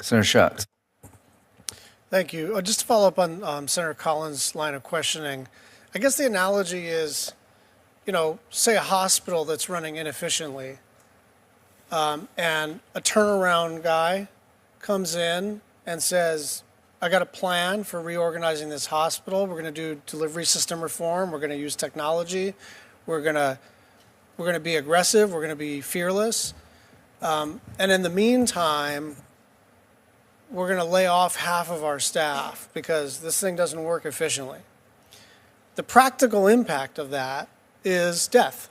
Senator Schatz. Thank you. Just to follow up on Senator Collins' line of questioning, I guess the analogy is, say a hospital that's running inefficiently, and a turnaround guy comes in and says, I got a plan for reorganizing this hospital. We're going to do delivery system reform. We're going to use technology. We're going to be aggressive. We're going to be fearless. And in the meantime, we're going to lay off half of our staff because this thing doesn't work efficiently. The practical impact of that is death.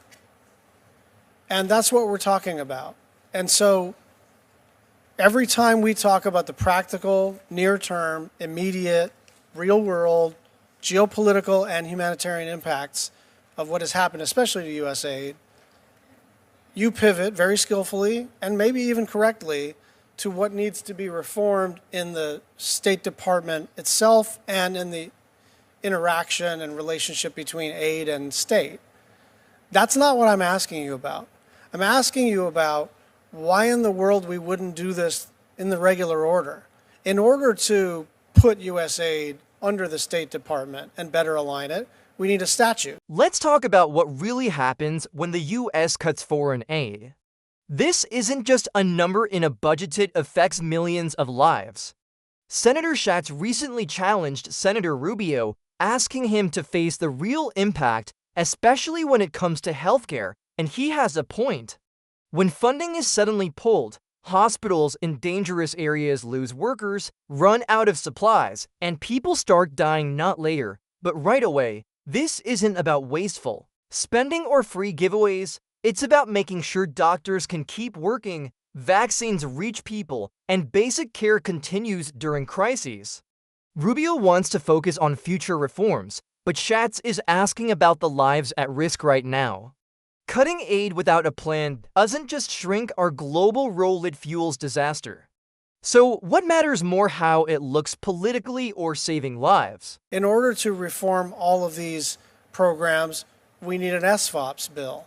And that's what we're talking about. And so every time we talk about the practical, near-term, immediate, real-world, geopolitical, and humanitarian impacts of what has happened, especially to U.S. aid, you pivot very skillfully and maybe even correctly to what needs to be reformed in the State Department itself and in the interaction and relationship between aid and state. That's not what I'm asking you about. I'm asking you about why in the world we wouldn't do this in the regular order. In order to put U.S. aid under the State Department and better align it, we need a statute. Let's talk about what really happens when the U.S. cuts foreign aid. This isn't just a number in a budget that affects millions of lives. Senator Schatz recently challenged Senator Rubio, asking him to face the real impact, especially when it comes to healthcare, and he has a point. When funding is suddenly pulled, hospitals in dangerous areas lose workers, run out of supplies, and people start dying not later, but right away. This isn't about wasteful spending or free giveaways. It's about making sure doctors can keep working, vaccines reach people, and basic care continues during crises. Rubio wants to focus on future reforms, but Schatz is asking about the lives at risk right now. Cutting aid without a plan doesn't just shrink our global role, it fuels disaster. So what matters more, how it looks politically or saving lives? In order to reform all of these programs, we need an SFOPS bill.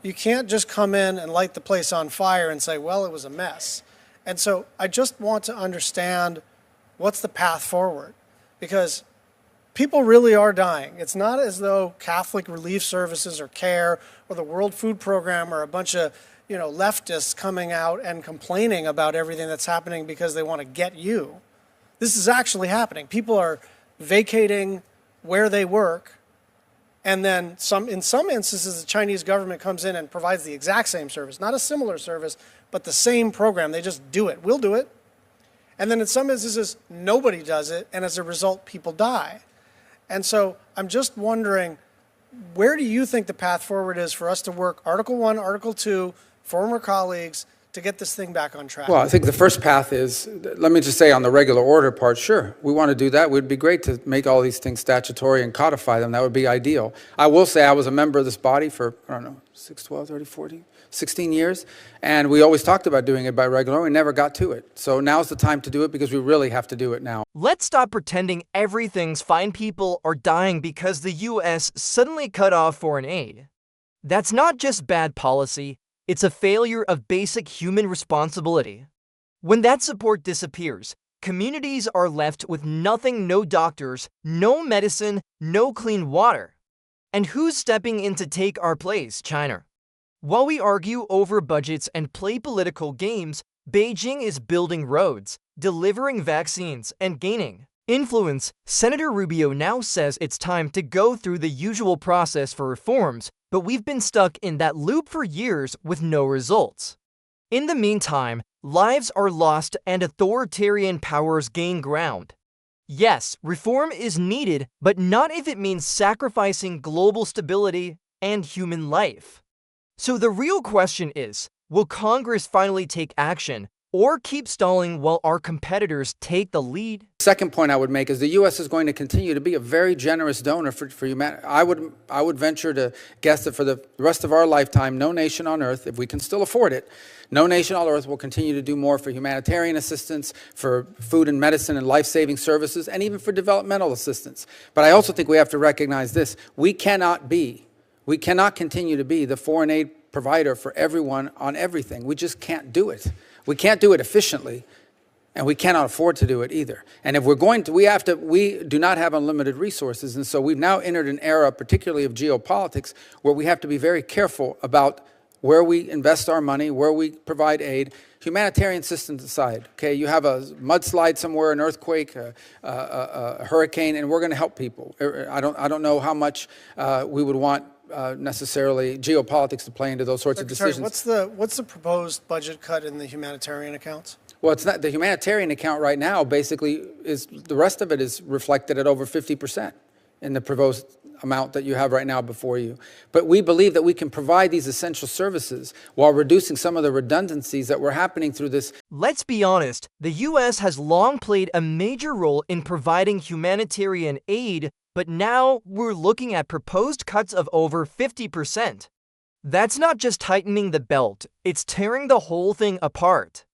You can't just come in and light the place on fire and say, well, it was a mess. And so I just want to understand what's the path forward, because people really are dying. It's not as though Catholic Relief Services or CARE or the World Food Program are a bunch of leftists coming out and complaining about everything that's happening because they want to get you. This is actually happening. People are vacating where they work, and then in some instances, the Chinese government comes in and provides the exact same service, not a similar service, but the same program. They just do it. We'll do it. And then in some instances, nobody does it, and as a result, people die. And so I'm just wondering, where do you think the path forward is for us to work Article 1, Article 2, former colleagues, to get this thing back on track? Well, I think the first path is, let me just say on the regular order part, sure, we want to do that. It would be great to make all these things statutory and codify them. That would be ideal. I will say I was a member of this body for, 6, 12, 30, 40, 16 years, and we always talked about doing it by regular order. We never got to it. So now's the time to do it because we really have to do it now. Let's stop pretending everything's fine. People are dying because the U.S. suddenly cut off foreign aid. That's not just bad policy. It's a failure of basic human responsibility. When that support disappears, communities are left with nothing: no doctors, no medicine, no clean water. And who's stepping in to take our place? China. While we argue over budgets and play political games, Beijing is building roads, delivering vaccines, and gaining influence. Senator Rubio now says it's time to go through the usual process for reforms, but we've been stuck in that loop for years with no results. In the meantime, lives are lost and authoritarian powers gain ground. Yes, reform is needed, but not if it means sacrificing global stability and human life. So the real question is, will Congress finally take action or keep stalling while our competitors take the lead? Second point I would make is the U.S. is going to continue to be a very generous donor for humanity. I would venture to guess that for the rest of our lifetime, no nation on earth, if we can still afford it, no nation on earth will continue to do more for humanitarian assistance, for food and medicine and life-saving services, and even for developmental assistance. But I also think we have to recognize this. We cannot continue to be the foreign aid provider for everyone on everything. We just can't do it. We can't do it efficiently. And we cannot afford to do it either. And if we're going to, we do not have unlimited resources. And so we've now entered an era, particularly of geopolitics, where we have to be very careful about where we invest our money, where we provide aid. Humanitarian systems aside, okay, you have a mudslide somewhere, an earthquake, a hurricane, and we're going to help people. I don't know how much we would want necessarily geopolitics to play into those sorts of decisions. What's the proposed budget cut in the humanitarian accounts? Well, it's not the humanitarian account right now. Basically, is the rest of it is reflected at over 50% in the proposed amount that you have right now before you. But we believe that we can provide these essential services while reducing some of the redundancies that were happening through this. Let's be honest, the U.S. has long played a major role in providing humanitarian aid, but now we're looking at proposed cuts of over 50%. That's not just tightening the belt, it's tearing the whole thing apart.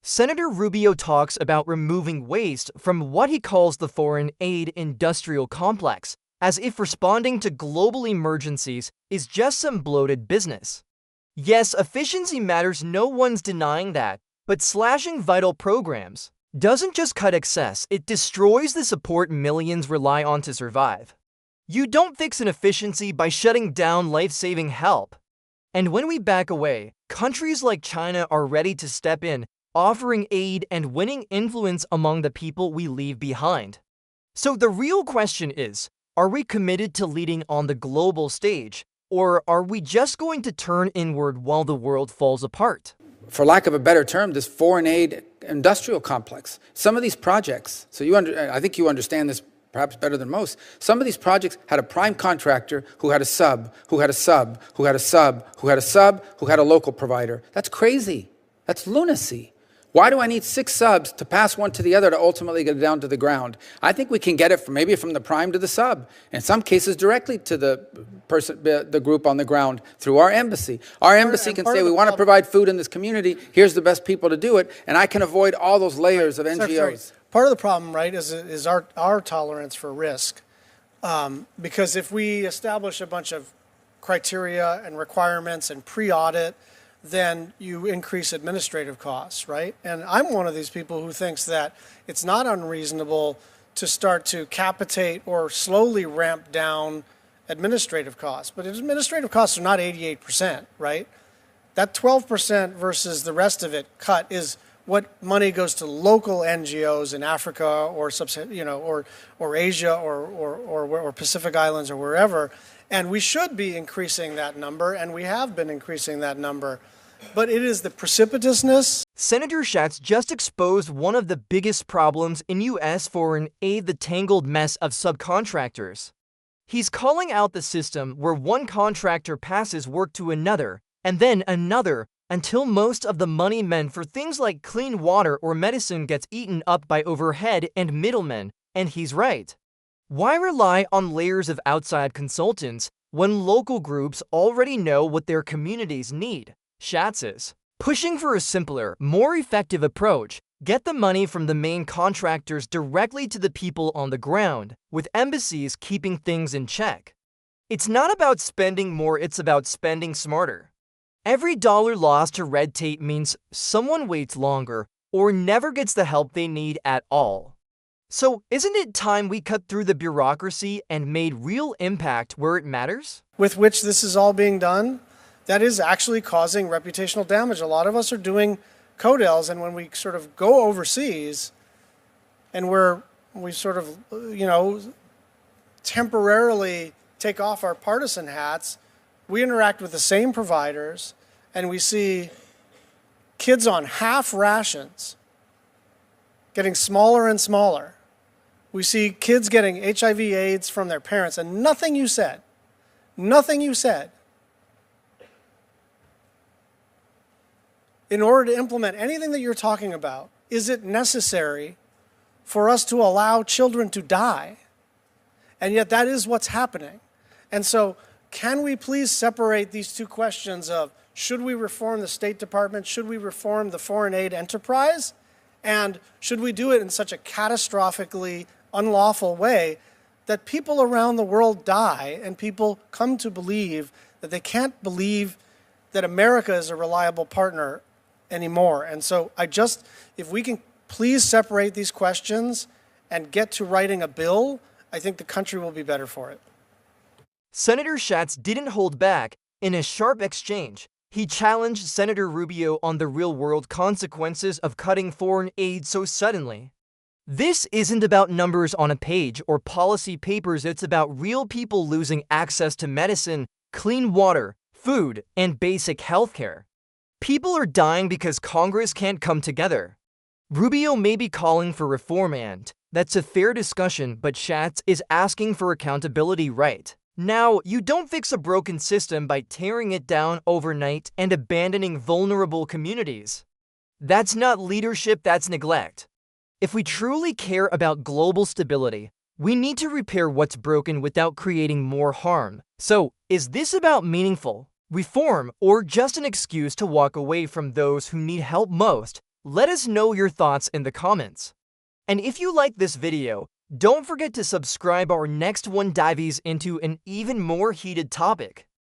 Senator Rubio talks about removing waste from what he calls the foreign aid industrial complex, as if responding to global emergencies is just some bloated business. Yes, efficiency matters, no one's denying that, but slashing vital programs doesn't just cut excess, it destroys the support millions rely on to survive. You don't fix an efficiency by shutting down life-saving help. And when we back away, countries like China are ready to step in, offering aid and winning influence among the people we leave behind. So the real question is, are we committed to leading on the global stage, or are we just going to turn inward while the world falls apart? For lack of a better term, this foreign aid industrial complex. Some of these projects, I think you understand this perhaps better than most. Some of these projects had a prime contractor who had a sub, who had a sub, who had a sub, who had a sub, who had a local provider. That's crazy. That's lunacy. Why do I need 6 subs to pass one to the other to ultimately get it down to the ground? I think we can get it maybe from the prime to the sub, in some cases directly to the group on the ground through our embassy. Our embassy can say, we want to provide food in this community, here's the best people to do it, and I can avoid all those layers of NGOs. Part of the problem, right, is our tolerance for risk. Because if we establish a bunch of criteria and requirements and pre-audit, then you increase administrative costs, right? And I'm one of these people who thinks that it's not unreasonable to start to capitate or slowly ramp down administrative costs. But administrative costs are not 88%, right? That 12% versus the rest of it cut is what money goes to local NGOs in Africa or Asia or Pacific Islands or wherever. And we should be increasing that number, and we have been increasing that number. But it is the precipitousness. Senator Schatz just exposed one of the biggest problems in U.S. foreign aid, the tangled mess of subcontractors. He's calling out the system where one contractor passes work to another, and then another, until most of the money meant for things like clean water or medicine gets eaten up by overhead and middlemen. And he's right. Why rely on layers of outside consultants when local groups already know what their communities need? Schatz is pushing for a simpler, more effective approach. Get the money from the main contractors directly to the people on the ground, with embassies keeping things in check. It's not about spending more, it's about spending smarter. Every dollar lost to red tape means someone waits longer or never gets the help they need at all. So isn't it time we cut through the bureaucracy and made real impact where it matters? With which this is all being done, that is actually causing reputational damage. A lot of us are doing CODELs, and when we sort of go overseas and we sort of, temporarily take off our partisan hats, we interact with the same providers, and we see kids on half rations getting smaller and smaller. We see kids getting HIV/AIDS from their parents, and nothing you said, in order to implement anything that you're talking about, is it necessary for us to allow children to die? And yet that is what's happening. And so can we please separate these two questions of, should we reform the State Department? Should we reform the foreign aid enterprise? And should we do it in such a catastrophically unlawful way that people around the world die and people come to believe that they can't believe that America is a reliable partner anymore? And so if we can please separate these questions and get to writing a bill. I think the country will be better for it. Senator Schatz didn't hold back. In a sharp exchange, he challenged Senator Rubio on the real-world consequences of cutting foreign aid so suddenly. This isn't about numbers on a page or policy papers, it's about real people losing access to medicine, clean water, food, and basic health care. People are dying because Congress can't come together. Rubio may be calling for reform, and that's a fair discussion, but Schatz is asking for accountability, right? Now, you don't fix a broken system by tearing it down overnight and abandoning vulnerable communities. That's not leadership, that's neglect. If we truly care about global stability, we need to repair what's broken without creating more harm. So, is this about meaningful reform or just an excuse to walk away from those who need help most? Let us know your thoughts in the comments. And if you like this video, don't forget to subscribe. Our next one dives into an even more heated topic.